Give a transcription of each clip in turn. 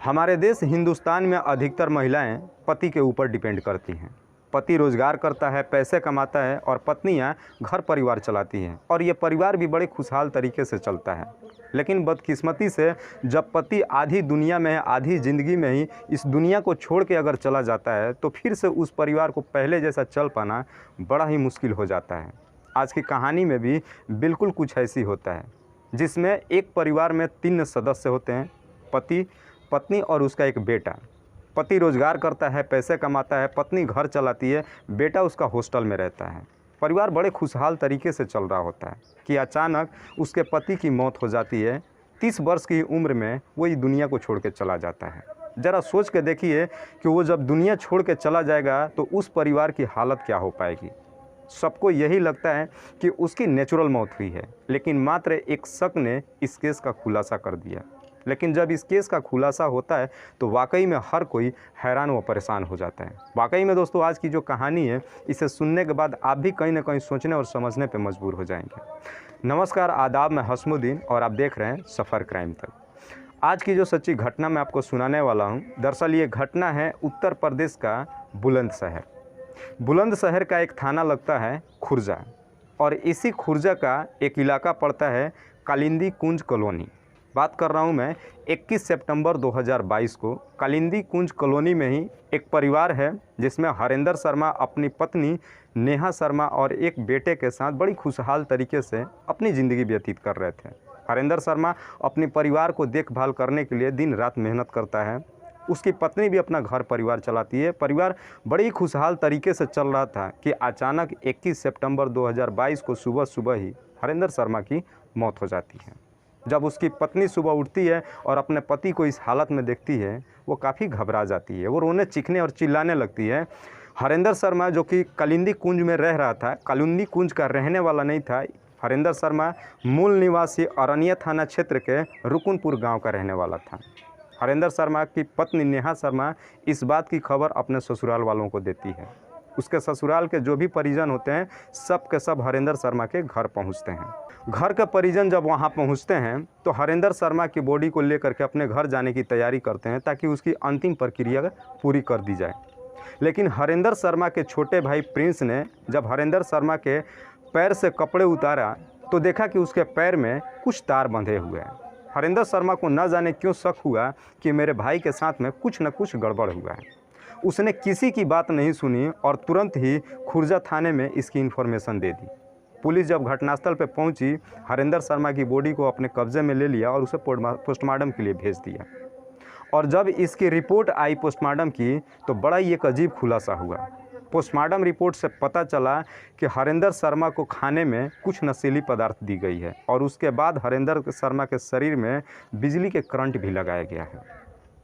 हमारे देश हिंदुस्तान में अधिकतर महिलाएं पति के ऊपर डिपेंड करती हैं। पति रोजगार करता है, पैसे कमाता है और पत्नियां घर परिवार चलाती हैं और ये परिवार भी बड़े खुशहाल तरीके से चलता है। लेकिन बदकिस्मती से जब पति आधी दुनिया में है, आधी ज़िंदगी में ही इस दुनिया को छोड़ के अगर चला जाता है तो फिर से उस परिवार को पहले जैसा चल पाना बड़ा ही मुश्किल हो जाता है। आज की कहानी में भी बिल्कुल कुछ ऐसी होता है, जिसमें एक परिवार में 3 सदस्य होते हैं, पति, पत्नी और उसका एक बेटा। पति रोजगार करता है, पैसे कमाता है, पत्नी घर चलाती है, बेटा उसका हॉस्टल में रहता है। परिवार बड़े खुशहाल तरीके से चल रहा होता है कि अचानक उसके पति की मौत हो जाती है। 30 वर्ष की उम्र में वो इस दुनिया को छोड़ के चला जाता है। ज़रा सोच के देखिए कि वो जब दुनिया छोड़ के चला जाएगा तो उस परिवार की हालत क्या हो पाएगी। सबको यही लगता है कि उसकी नेचुरल मौत हुई है, लेकिन मात्र एक शक ने इस केस का खुलासा कर दिया। लेकिन जब इस केस का खुलासा होता है तो वाकई में हर कोई हैरान व परेशान हो जाता है। वाकई में दोस्तों, आज की जो कहानी है इसे सुनने के बाद आप भी कहीं ना कहीं सोचने और समझने पर मजबूर हो जाएंगे। नमस्कार, आदाब, मैं हसमुद्दीन और आप देख रहे हैं सफ़र क्राइम तक। आज की जो सच्ची घटना मैं आपको सुनाने वाला हूँ, दरअसल ये घटना है उत्तर प्रदेश का बुलंदशहर। बुलंदशहर का एक थाना लगता है खुर्जा और इसी खुर्जा का एक इलाका पड़ता है कालिंदी कुंज कॉलोनी। बात कर रहा हूं मैं 21 सितंबर 2022 को कालिंदी कुंज कॉलोनी में ही एक परिवार है जिसमें हरेंद्र शर्मा अपनी पत्नी नेहा शर्मा और एक बेटे के साथ बड़ी खुशहाल तरीके से अपनी ज़िंदगी व्यतीत कर रहे थे। हरेंद्र शर्मा अपने परिवार को देखभाल करने के लिए दिन रात मेहनत करता है। उसकी पत्नी भी अपना घर परिवार चलाती है। परिवार बड़ी खुशहाल तरीके से चल रहा था कि अचानक 21 सितंबर 2022 को सुबह सुबह ही हरेंद्र शर्मा की मौत हो जाती है। जब उसकी पत्नी सुबह उठती है और अपने पति को इस हालत में देखती है, वो काफ़ी घबरा जाती है। वो रोने, चीखने और चिल्लाने लगती है। हरेंद्र शर्मा जो कि कालिंदी कुंज में रह रहा था, कालिंदी कुंज का रहने वाला नहीं था। हरेंद्र शर्मा मूल निवासी अरनिया थाना क्षेत्र के रुकुनपुर गांव का रहने वाला था। हरेंद्र शर्मा की पत्नी नेहा शर्मा इस बात की खबर अपने ससुराल वालों को देती है। उसके ससुराल के जो भी परिजन होते हैं सब के सब हरेंद्र शर्मा के घर पहुंचते हैं। घर के परिजन जब वहां पहुंचते हैं तो हरेंद्र शर्मा की बॉडी को लेकर के अपने घर जाने की तैयारी करते हैं ताकि उसकी अंतिम प्रक्रिया पूरी कर दी जाए। लेकिन हरेंद्र शर्मा के छोटे भाई प्रिंस ने जब हरेंद्र शर्मा के पैर से कपड़े उतारा तो देखा कि उसके पैर में कुछ तार बंधे हुए हैं। हरेंद्र शर्मा को न जाने क्यों शक हुआ कि मेरे भाई के साथ में कुछ न कुछ गड़बड़ हुआ है। उसने किसी की बात नहीं सुनी और तुरंत ही खुर्जा थाने में इसकी इन्फॉर्मेशन दे दी। पुलिस जब घटनास्थल पर पहुंची, हरेंद्र शर्मा की बॉडी को अपने कब्जे में ले लिया और उसे पोस्टमार्टम के लिए भेज दिया। और जब इसकी रिपोर्ट आई पोस्टमार्टम की तो बड़ा ही एक अजीब खुलासा हुआ। पोस्टमार्टम रिपोर्ट से पता चला कि हरेंद्र शर्मा को खाने में कुछ नशीली पदार्थ दी गई है और उसके बाद हरेंद्र शर्मा के शरीर में बिजली के करंट भी लगाया गया है।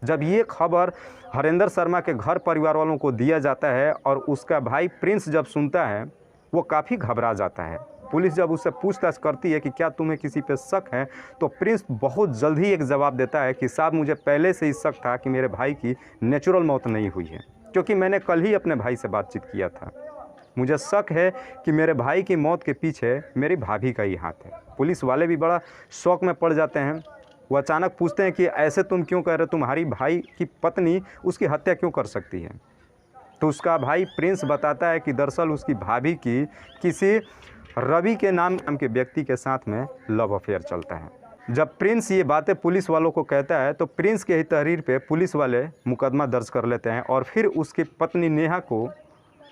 जब ये खबर हरेंद्र शर्मा के घर परिवार वालों को दिया जाता है और उसका भाई प्रिंस जब सुनता है वो काफ़ी घबरा जाता है। पुलिस जब उससे पूछताछ करती है कि क्या तुम्हें किसी पे शक है, तो प्रिंस बहुत जल्द ही एक जवाब देता है कि साहब, मुझे पहले से ही शक था कि मेरे भाई की नेचुरल मौत नहीं हुई है, क्योंकि मैंने कल ही अपने भाई से बातचीत किया था। मुझे शक है कि मेरे भाई की मौत के पीछे मेरी भाभी का ही हाथ है। पुलिस वाले भी बड़ा शौक में पड़ जाते हैं। वो अचानक पूछते हैं कि ऐसे तुम क्यों कह रहे हो, तुम्हारी भाई की पत्नी उसकी हत्या क्यों कर सकती है। तो उसका भाई प्रिंस बताता है कि दरअसल उसकी भाभी की किसी रवि के नाम के व्यक्ति के साथ में लव अफेयर चलता है। जब प्रिंस ये बातें पुलिस वालों को कहता है तो प्रिंस के ही तहरीर पे पुलिस वाले मुकदमा दर्ज कर लेते हैं और फिर उसकी पत्नी नेहा को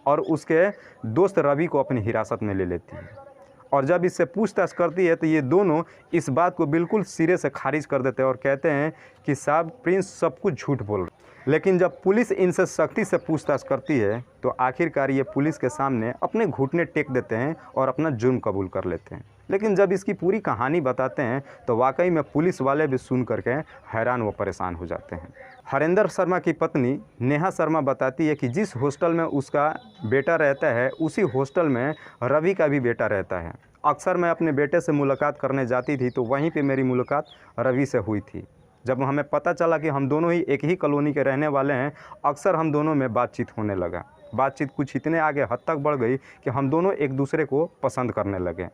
और उसके दोस्त रवि को अपनी हिरासत में ले लेती है। और जब इससे पूछताछ करती है तो ये दोनों इस बात को बिल्कुल सिरे से खारिज कर देते हैं और कहते हैं कि साहब, प्रिंस सब कुछ झूठ बोल रहा है। लेकिन जब पुलिस इनसे सख्ती से पूछताछ करती है तो आखिरकार ये पुलिस के सामने अपने घुटने टेक देते हैं और अपना जुर्म कबूल कर लेते हैं। लेकिन जब इसकी पूरी कहानी बताते हैं तो वाकई में पुलिस वाले भी सुन करके हैरान व परेशान हो जाते हैं। हरेंद्र शर्मा की पत्नी नेहा शर्मा बताती है कि जिस हॉस्टल में उसका बेटा रहता है उसी हॉस्टल में रवि का भी बेटा रहता है। अक्सर मैं अपने बेटे से मुलाकात करने जाती थी तो वहीं पे मेरी मुलाकात रवि से हुई थी। जब हमें पता चला कि हम दोनों ही एक ही कॉलोनी के रहने वाले हैं, अक्सर हम दोनों में बातचीत होने लगा। बातचीत कुछ इतने आगे हद तक बढ़ गई कि हम दोनों एक दूसरे को पसंद करने लगे।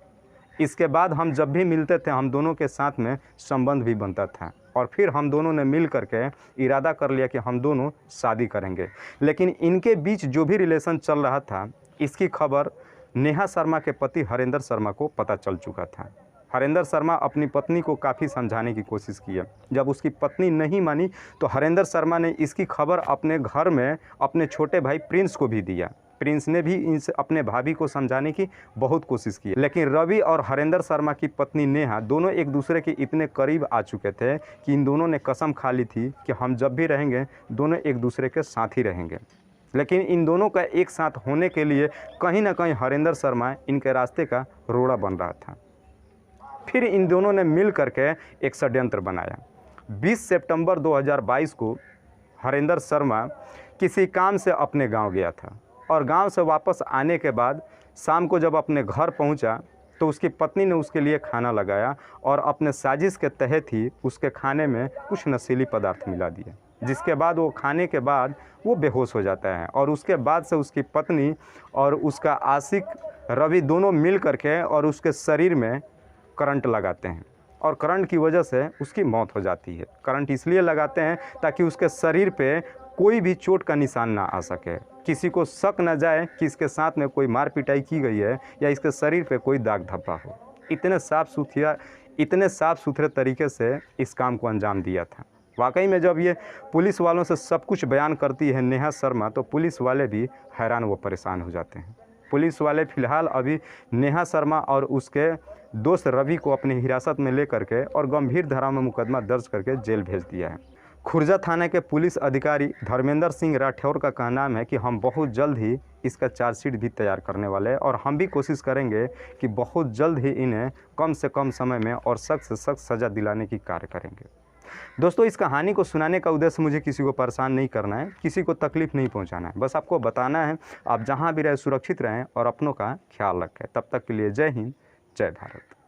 इसके बाद हम जब भी मिलते थे हम दोनों के साथ में संबंध भी बनता था। और फिर हम दोनों ने मिल करके इरादा कर लिया कि हम दोनों शादी करेंगे। लेकिन इनके बीच जो भी रिलेशन चल रहा था, इसकी खबर नेहा शर्मा के पति हरेंद्र शर्मा को पता चल चुका था। हरेंद्र शर्मा अपनी पत्नी को काफ़ी समझाने की कोशिश की है। जब उसकी पत्नी नहीं मानी तो हरेंद्र शर्मा ने इसकी खबर अपने घर में अपने छोटे भाई प्रिंस को भी दिया। प्रिंस ने भी इनसे अपने भाभी को समझाने की बहुत कोशिश की, लेकिन रवि और हरेंद्र शर्मा की पत्नी नेहा दोनों एक दूसरे के इतने करीब आ चुके थे कि इन दोनों ने कसम खा ली थी कि हम जब भी रहेंगे दोनों एक दूसरे के साथ ही रहेंगे। लेकिन इन दोनों का एक साथ होने के लिए कहीं ना कहीं हरेंद्र शर्मा इनके रास्ते का रोड़ा बन रहा था। फिर इन दोनों ने मिल करके एक षड्यंत्र बनाया। 20 सितंबर 2022 को हरेंद्र शर्मा किसी काम से अपने गांव गया था और गांव से वापस आने के बाद शाम को जब अपने घर पहुंचा तो उसकी पत्नी ने उसके लिए खाना लगाया और अपने साजिश के तहत ही उसके खाने में कुछ नशीली पदार्थ मिला दिया, जिसके बाद वो खाने के बाद वो बेहोश हो जाता है। और उसके बाद से उसकी पत्नी और उसका आशिक रवि दोनों मिल करके और उसके शरीर में करंट लगाते हैं और करंट की वजह से उसकी मौत हो जाती है। करंट इसलिए लगाते हैं ताकि उसके शरीर पे कोई भी चोट का निशान ना आ सके, किसी को शक न जाए कि इसके साथ में कोई मार पिटाई की गई है या इसके शरीर पे कोई दाग धब्बा हो। इतने साफ सुथरे तरीके से इस काम को अंजाम दिया था। वाकई में जब ये पुलिस वालों से सब कुछ बयान करती है नेहा शर्मा, तो पुलिस वाले भी हैरान व परेशान हो जाते हैं। पुलिस वाले फ़िलहाल अभी नेहा शर्मा और उसके दोस्त रवि को अपनी हिरासत में लेकर के और गंभीर धारा में मुकदमा दर्ज करके जेल भेज दिया है। खुर्जा थाने के पुलिस अधिकारी धर्मेंद्र सिंह राठौर का कहना है कि हम बहुत जल्द ही इसका चार्जशीट भी तैयार करने वाले हैं और हम भी कोशिश करेंगे कि बहुत जल्द ही इन्हें कम से कम समय में और सख्त से सख्त सज़ा दिलाने की कार्य करेंगे। दोस्तों, इस कहानी को सुनाने का उद्देश्य मुझे किसी को परेशान नहीं करना है, किसी को तकलीफ़ नहीं पहुंचाना है, बस आपको बताना है आप जहां भी रहें सुरक्षित रहें और अपनों का ख्याल रखें। तब तक के लिए जय हिंद, जय भारत।